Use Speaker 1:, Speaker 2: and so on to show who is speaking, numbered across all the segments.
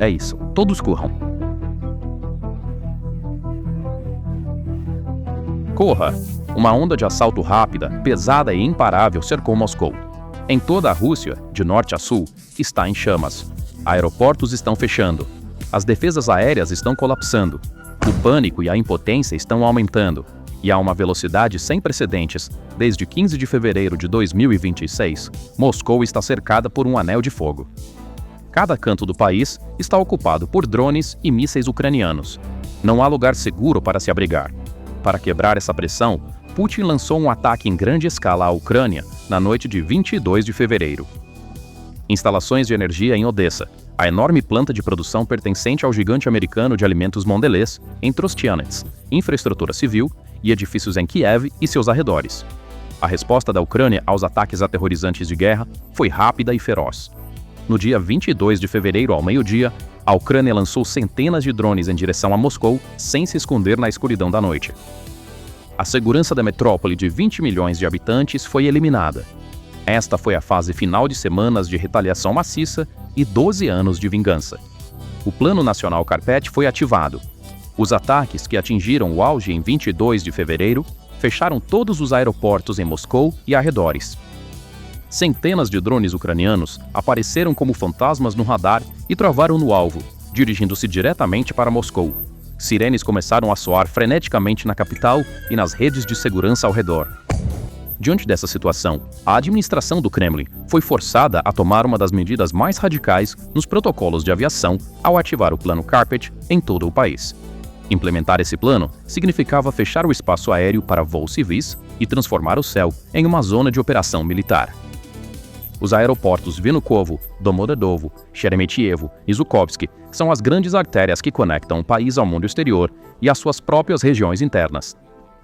Speaker 1: É isso, todos corram. Corra! Uma onda de assalto rápida, pesada e imparável cercou Moscou. Em toda a Rússia, de norte a sul, está em chamas. Aeroportos estão fechando. As defesas aéreas estão colapsando. O pânico e a impotência estão aumentando. E a uma velocidade sem precedentes, desde 15 de fevereiro de 2026, Moscou está cercada por um anel de fogo. Cada canto do país está ocupado por drones e mísseis ucranianos. Não há lugar seguro para se abrigar. Para quebrar essa pressão, Putin lançou um ataque em grande escala à Ucrânia na noite de 22 de fevereiro. Instalações de energia em Odessa, a enorme planta de produção pertencente ao gigante americano de alimentos Mondelez, em Trostianets, infraestrutura civil e edifícios em Kiev e seus arredores. A resposta da Ucrânia aos ataques aterrorizantes de guerra foi rápida e feroz. No dia 22 de fevereiro, ao meio-dia, a Ucrânia lançou centenas de drones em direção a Moscou, sem se esconder na escuridão da noite. A segurança da metrópole de 20 milhões de habitantes foi eliminada. Esta foi a fase final de semanas de retaliação maciça e 12 anos de vingança. O Plano Nacional Carpete foi ativado. Os ataques, que atingiram o auge em 22 de fevereiro, fecharam todos os aeroportos em Moscou e arredores. Centenas de drones ucranianos apareceram como fantasmas no radar e travaram no alvo, dirigindo-se diretamente para Moscou. Sirenes começaram a soar freneticamente na capital e nas redes de segurança ao redor. Diante dessa situação, a administração do Kremlin foi forçada a tomar uma das medidas mais radicais nos protocolos de aviação ao ativar o Plano Carpet em todo o país. Implementar esse plano significava fechar o espaço aéreo para voos civis e transformar o céu em uma zona de operação militar. Os aeroportos Vnukovo, Domodedovo, Sheremetyevo e Zhukovsky são as grandes artérias que conectam o país ao mundo exterior e às suas próprias regiões internas.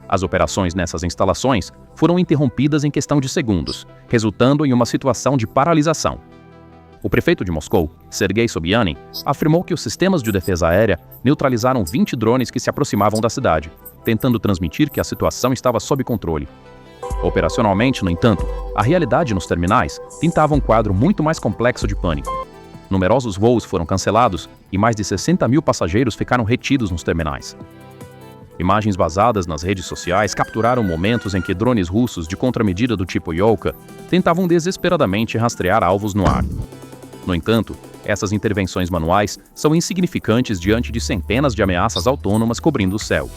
Speaker 1: As operações nessas instalações foram interrompidas em questão de segundos, resultando em uma situação de paralisação. O prefeito de Moscou, Sergei Sobyanin, afirmou que os sistemas de defesa aérea neutralizaram 20 drones que se aproximavam da cidade, tentando transmitir que a situação estava sob controle. Operacionalmente, no entanto, a realidade nos terminais pintava um quadro muito mais complexo de pânico. Numerosos voos foram cancelados e mais de 60 mil passageiros ficaram retidos nos terminais. Imagens vazadas nas redes sociais capturaram momentos em que drones russos de contramedida do tipo Yolka tentavam desesperadamente rastrear alvos no ar. No entanto, essas intervenções manuais são insignificantes diante de centenas de ameaças autônomas cobrindo o céu.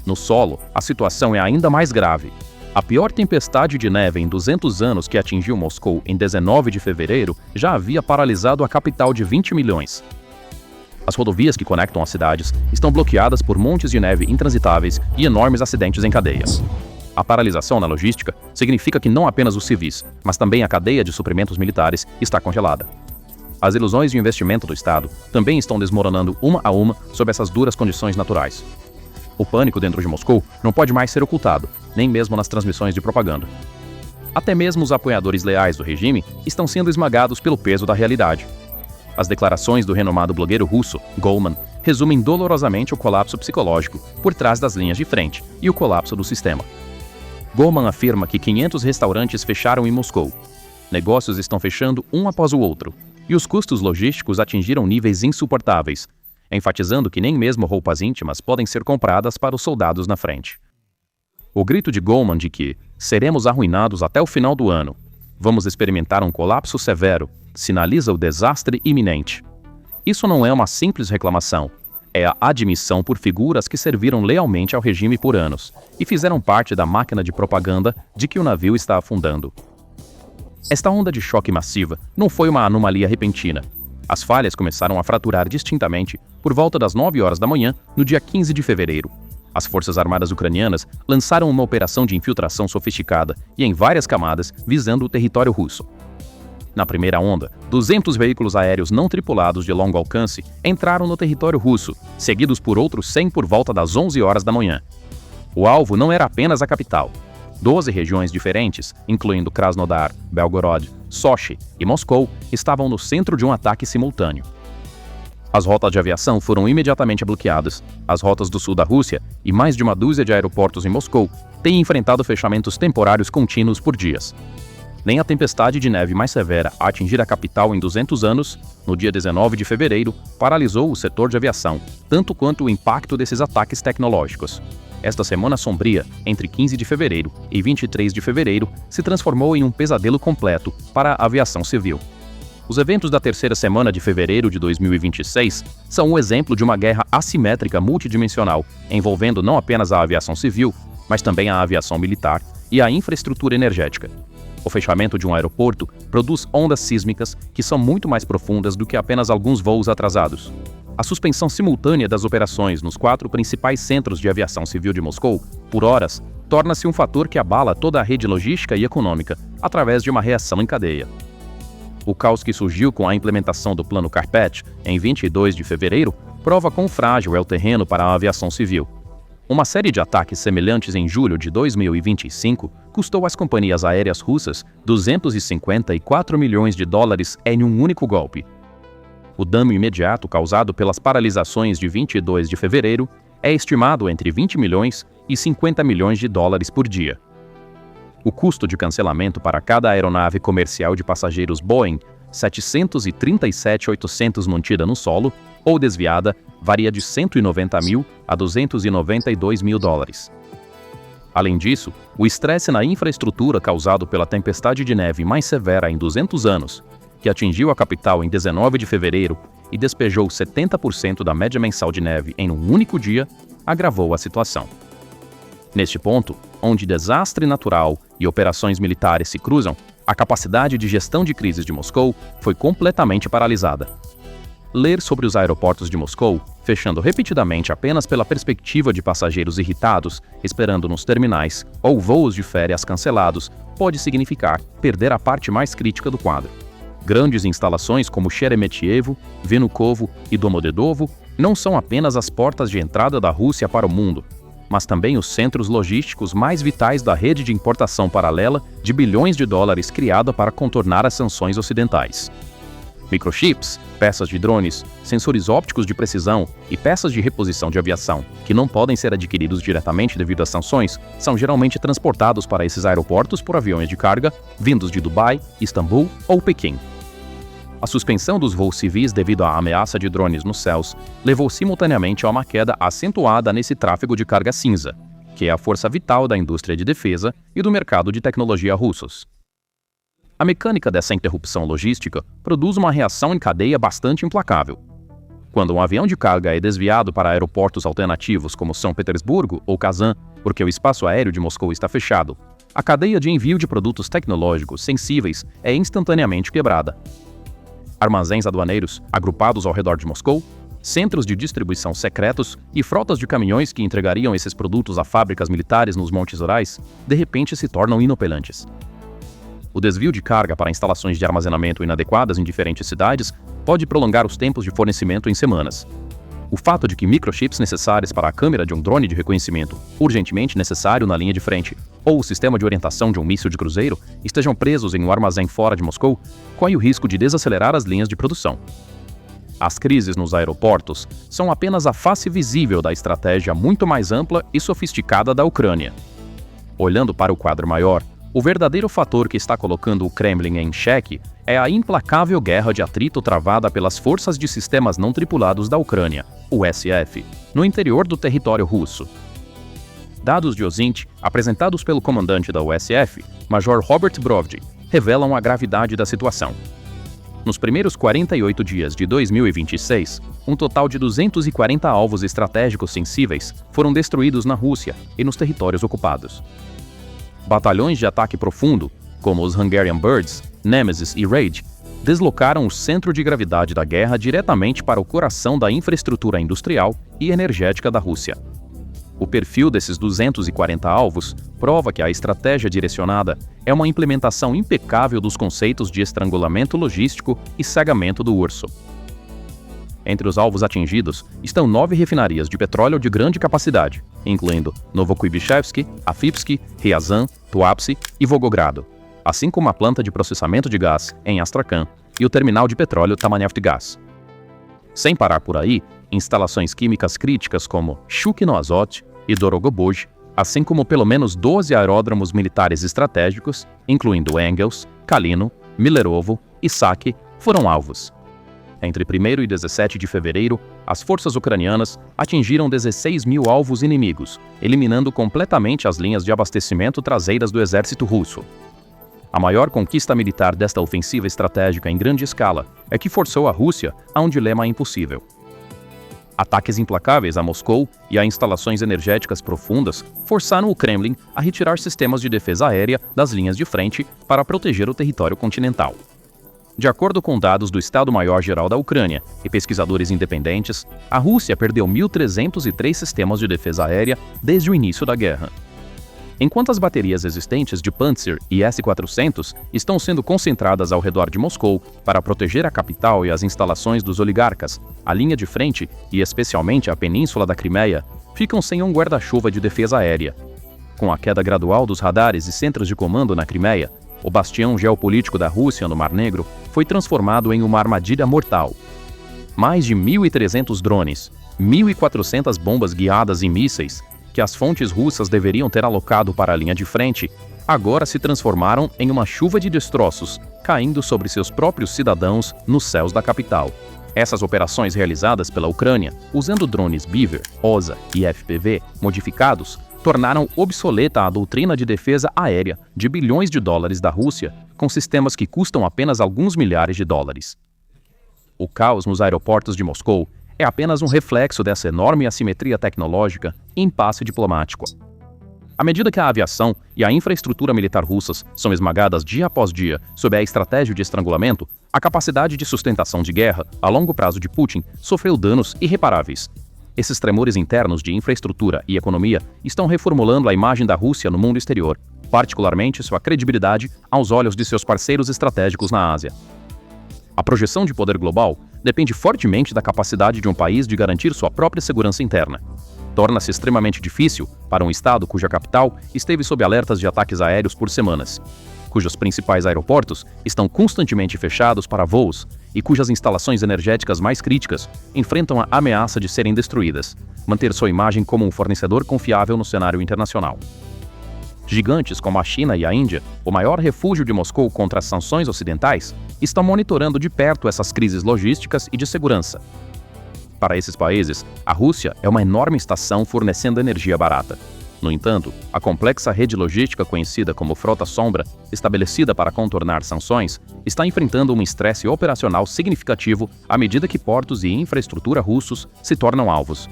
Speaker 1: No solo, a situação é ainda mais grave. A pior tempestade de neve em 200 anos que atingiu Moscou em 19 de fevereiro já havia paralisado a capital de 20 milhões. As rodovias que conectam as cidades estão bloqueadas por montes de neve intransitáveis e enormes acidentes em cadeia. A paralisação na logística significa que não apenas os civis, mas também a cadeia de suprimentos militares está congelada. As ilusões de investimento do Estado também estão desmoronando uma a uma sob essas duras condições naturais. O pânico dentro de Moscou não pode mais ser ocultado, nem mesmo nas transmissões de propaganda. Até mesmo os apoiadores leais do regime estão sendo esmagados pelo peso da realidade. As declarações do renomado blogueiro russo, Goleman, resumem dolorosamente o colapso psicológico por trás das linhas de frente e o colapso do sistema. Goleman afirma que 500 restaurantes fecharam em Moscou. Negócios estão fechando um após o outro, e os custos logísticos atingiram níveis insuportáveis, enfatizando que nem mesmo roupas íntimas podem ser compradas para os soldados na frente. O grito de Goleman de que seremos arruinados até o final do ano, vamos experimentar um colapso severo, sinaliza o desastre iminente. Isso não é uma simples reclamação, é a admissão por figuras que serviram lealmente ao regime por anos e fizeram parte da máquina de propaganda de que o navio está afundando. Esta onda de choque massiva não foi uma anomalia repentina. As falhas começaram a fraturar distintamente por volta das 9 horas da manhã, no dia 15 de fevereiro. As Forças Armadas ucranianas lançaram uma operação de infiltração sofisticada e em várias camadas, visando o território russo. Na primeira onda, 200 veículos aéreos não tripulados de longo alcance entraram no território russo, seguidos por outros 100 por volta das 11 horas da manhã. O alvo não era apenas a capital. 12 regiões diferentes, incluindo Krasnodar, Belgorod, Sochi e Moscou, estavam no centro de um ataque simultâneo. As rotas de aviação foram imediatamente bloqueadas. As rotas do sul da Rússia e mais de uma dúzia de aeroportos em Moscou têm enfrentado fechamentos temporários contínuos por dias. nem a tempestade de neve mais severa a atingir a capital em 200 anos, no dia 19 de fevereiro, paralisou o setor de aviação, tanto quanto o impacto desses ataques tecnológicos. Esta semana sombria, entre 15 de fevereiro e 23 de fevereiro, se transformou em um pesadelo completo para a aviação civil. Os eventos da terceira semana de fevereiro de 2026 são um exemplo de uma guerra assimétrica multidimensional, envolvendo não apenas a aviação civil, mas também a aviação militar e a infraestrutura energética. O fechamento de um aeroporto produz ondas sísmicas que são muito mais profundas do que apenas alguns voos atrasados. A suspensão simultânea das operações nos 4 principais centros de aviação civil de Moscou, por horas, torna-se um fator que abala toda a rede logística e econômica, através de uma reação em cadeia. O caos que surgiu com a implementação do Plano Carpet, em 22 de fevereiro, prova quão frágil é o terreno para a aviação civil. Uma série de ataques semelhantes em julho de 2025 custou às companhias aéreas russas 254 milhões de dólares em um único golpe. O dano imediato causado pelas paralisações de 22 de fevereiro é estimado entre 20 milhões e 50 milhões de dólares por dia. O custo de cancelamento para cada aeronave comercial de passageiros Boeing 737-800 mantida no solo ou desviada varia de 190 mil a 292 mil dólares. Além disso, o estresse na infraestrutura causado pela tempestade de neve mais severa em 200 anos, que atingiu a capital em 19 de fevereiro e despejou 70% da média mensal de neve em um único dia, agravou a situação. Neste ponto, onde desastre natural e operações militares se cruzam, a capacidade de gestão de crises de Moscou foi completamente paralisada. Ler sobre os aeroportos de Moscou, fechando repetidamente apenas pela perspectiva de passageiros irritados, esperando nos terminais, ou voos de férias cancelados, pode significar perder a parte mais crítica do quadro. Grandes instalações como Sheremetyevo, Vnukovo e Domodedovo não são apenas as portas de entrada da Rússia para o mundo, mas também os centros logísticos mais vitais da rede de importação paralela de bilhões de dólares criada para contornar as sanções ocidentais. Microchips, peças de drones, sensores ópticos de precisão e peças de reposição de aviação, que não podem ser adquiridos diretamente devido às sanções, são geralmente transportados para esses aeroportos por aviões de carga vindos de Dubai, Istambul ou Pequim. A suspensão dos voos civis devido à ameaça de drones nos céus levou simultaneamente a uma queda acentuada nesse tráfego de carga cinza, que é a força vital da indústria de defesa e do mercado de tecnologia russos. A mecânica dessa interrupção logística produz uma reação em cadeia bastante implacável. Quando um avião de carga é desviado para aeroportos alternativos como São Petersburgo ou Kazan, porque o espaço aéreo de Moscou está fechado, a cadeia de envio de produtos tecnológicos sensíveis é instantaneamente quebrada. Armazéns aduaneiros agrupados ao redor de Moscou, centros de distribuição secretos e frotas de caminhões que entregariam esses produtos a fábricas militares nos Montes Urais, de repente se tornam inoperantes. O desvio de carga para instalações de armazenamento inadequadas em diferentes cidades pode prolongar os tempos de fornecimento em semanas. O fato de que microchips necessários para a câmera de um drone de reconhecimento, urgentemente necessário na linha de frente, ou o sistema de orientação de um míssil de cruzeiro estejam presos em um armazém fora de Moscou, corre o risco de desacelerar as linhas de produção. As crises nos aeroportos são apenas a face visível da estratégia muito mais ampla e sofisticada da Ucrânia. Olhando para o quadro maior, o verdadeiro fator que está colocando o Kremlin em xeque é a implacável guerra de atrito travada pelas Forças de Sistemas Não Tripulados da Ucrânia, o SF, no interior do território russo. Dados de OSINT, apresentados pelo comandante da USF, Major Robert Brovdi, revelam a gravidade da situação. Nos primeiros 48 dias de 2026, um total de 240 alvos estratégicos sensíveis foram destruídos na Rússia e nos territórios ocupados. Batalhões de ataque profundo, como os Hungarian Birds, Nemesis e Rage, deslocaram o centro de gravidade da guerra diretamente para o coração da infraestrutura industrial e energética da Rússia. O perfil desses 240 alvos prova que a estratégia direcionada é uma implementação impecável dos conceitos de estrangulamento logístico e cegamento do urso. Entre os alvos atingidos estão 9 refinarias de petróleo de grande capacidade, incluindo Novokuibishevsky, Afipsky, Ryazan, Tuapse e Volgogrado, assim como a planta de processamento de gás em Astrakhan e o terminal de petróleo Tamanyaftgaz. Sem parar por aí, instalações químicas críticas como Shukno Azot e Dorogoboj assim como pelo menos 12 aeródromos militares estratégicos, incluindo Engels, Kalino, Millerovo e Saki, foram alvos. Entre 1º e 17 de fevereiro, as forças ucranianas atingiram 16 mil alvos inimigos, eliminando completamente as linhas de abastecimento traseiras do exército russo. A maior conquista militar desta ofensiva estratégica em grande escala é que forçou a Rússia a um dilema impossível. Ataques implacáveis a Moscou e a instalações energéticas profundas forçaram o Kremlin a retirar sistemas de defesa aérea das linhas de frente para proteger o território continental. De acordo com dados do Estado-Maior-Geral da Ucrânia e pesquisadores independentes, a Rússia perdeu 1.303 sistemas de defesa aérea desde o início da guerra. Enquanto as baterias existentes de Pantsir e S-400 estão sendo concentradas ao redor de Moscou para proteger a capital e as instalações dos oligarcas, a linha de frente, e especialmente a península da Crimeia, ficam sem um guarda-chuva de defesa aérea. Com a queda gradual dos radares e centros de comando na Crimeia, o bastião geopolítico da Rússia no Mar Negro foi transformado em uma armadilha mortal. Mais de 1.300 drones, 1.400 bombas guiadas e mísseis, que as fontes russas deveriam ter alocado para a linha de frente, agora se transformaram em uma chuva de destroços, caindo sobre seus próprios cidadãos nos céus da capital. Essas operações realizadas pela Ucrânia, usando drones Beaver, OSA e FPV modificados, tornaram obsoleta a doutrina de defesa aérea de bilhões de dólares da Rússia, com sistemas que custam apenas alguns milhares de dólares. O caos nos aeroportos de Moscou é apenas um reflexo dessa enorme assimetria tecnológica e impasse diplomático. À medida que a aviação e a infraestrutura militar russas são esmagadas dia após dia sob a estratégia de estrangulamento, a capacidade de sustentação de guerra a longo prazo de Putin sofreu danos irreparáveis. Esses tremores internos de infraestrutura e economia estão reformulando a imagem da Rússia no mundo exterior, particularmente sua credibilidade aos olhos de seus parceiros estratégicos na Ásia. A projeção de poder global depende fortemente da capacidade de um país de garantir sua própria segurança interna. Torna-se extremamente difícil para um Estado cuja capital esteve sob alertas de ataques aéreos por semanas, cujos principais aeroportos estão constantemente fechados para voos e cujas instalações energéticas mais críticas enfrentam a ameaça de serem destruídas, manter sua imagem como um fornecedor confiável no cenário internacional. Gigantes como a China e a Índia, o maior refúgio de Moscou contra as sanções ocidentais, estão monitorando de perto essas crises logísticas e de segurança. Para esses países, a Rússia é uma enorme estação fornecendo energia barata. No entanto, a complexa rede logística conhecida como Frota Sombra, estabelecida para contornar sanções, está enfrentando um estresse operacional significativo à medida que portos e infraestrutura russos se tornam alvos.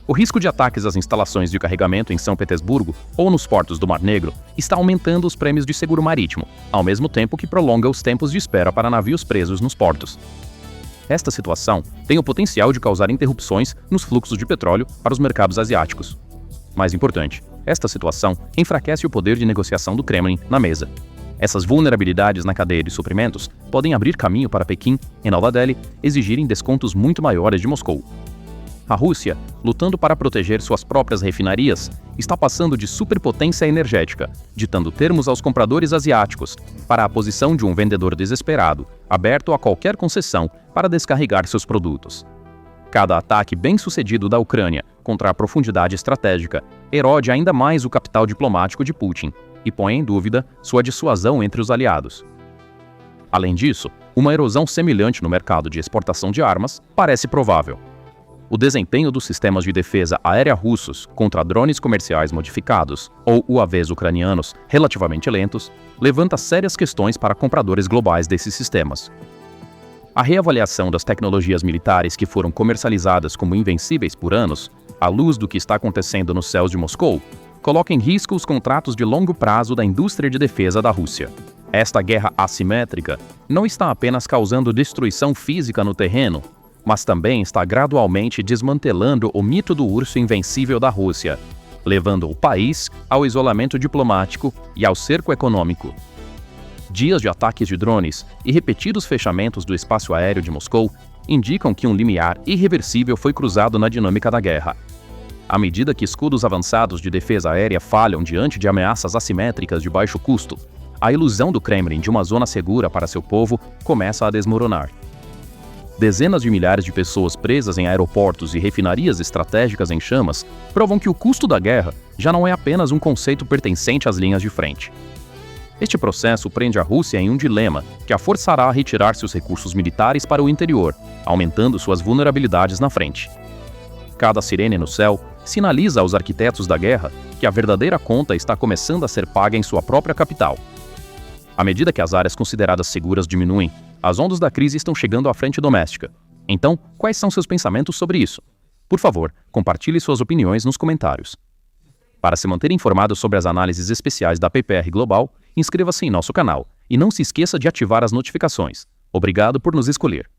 Speaker 1: O risco de ataques às instalações de carregamento em São Petersburgo ou nos portos do Mar Negro está aumentando os prêmios de seguro marítimo, ao mesmo tempo que prolonga os tempos de espera para navios presos nos portos. Esta situação tem o potencial de causar interrupções nos fluxos de petróleo para os mercados asiáticos. Mais importante, esta situação enfraquece o poder de negociação do Kremlin na mesa. Essas vulnerabilidades na cadeia de suprimentos podem abrir caminho para Pequim, em Nova Delhi, exigirem descontos muito maiores de Moscou. A Rússia, lutando para proteger suas próprias refinarias, está passando de superpotência energética, ditando termos aos compradores asiáticos, para a posição de um vendedor desesperado, aberto a qualquer concessão para descarregar seus produtos. Cada ataque bem-sucedido da Ucrânia contra a profundidade estratégica erode ainda mais o capital diplomático de Putin e põe em dúvida sua dissuasão entre os aliados. Além disso, uma erosão semelhante no mercado de exportação de armas parece provável. O desempenho dos sistemas de defesa aérea russos contra drones comerciais modificados ou UAVs ucranianos relativamente lentos levanta sérias questões para compradores globais desses sistemas. A reavaliação das tecnologias militares que foram comercializadas como invencíveis por anos, à luz do que está acontecendo nos céus de Moscou, coloca em risco os contratos de longo prazo da indústria de defesa da Rússia. Esta guerra assimétrica não está apenas causando destruição física no terreno, mas também está gradualmente desmantelando o mito do urso invencível da Rússia, levando o país ao isolamento diplomático e ao cerco econômico. Dias de ataques de drones e repetidos fechamentos do espaço aéreo de Moscou indicam que um limiar irreversível foi cruzado na dinâmica da guerra. À medida que escudos avançados de defesa aérea falham diante de ameaças assimétricas de baixo custo, a ilusão do Kremlin de uma zona segura para seu povo começa a desmoronar. Dezenas de milhares de pessoas presas em aeroportos e refinarias estratégicas em chamas provam que o custo da guerra já não é apenas um conceito pertencente às linhas de frente. Este processo prende a Rússia em um dilema que a forçará a retirar seus recursos militares para o interior, aumentando suas vulnerabilidades na frente. Cada sirene no céu sinaliza aos arquitetos da guerra que a verdadeira conta está começando a ser paga em sua própria capital. À medida que as áreas consideradas seguras diminuem, as ondas da crise estão chegando à frente doméstica. Então, quais são seus pensamentos sobre isso? Por favor, compartilhe suas opiniões nos comentários. Para se manter informado sobre as análises especiais da PPR Global, inscreva-se em nosso canal e não se esqueça de ativar as notificações. Obrigado por nos escolher.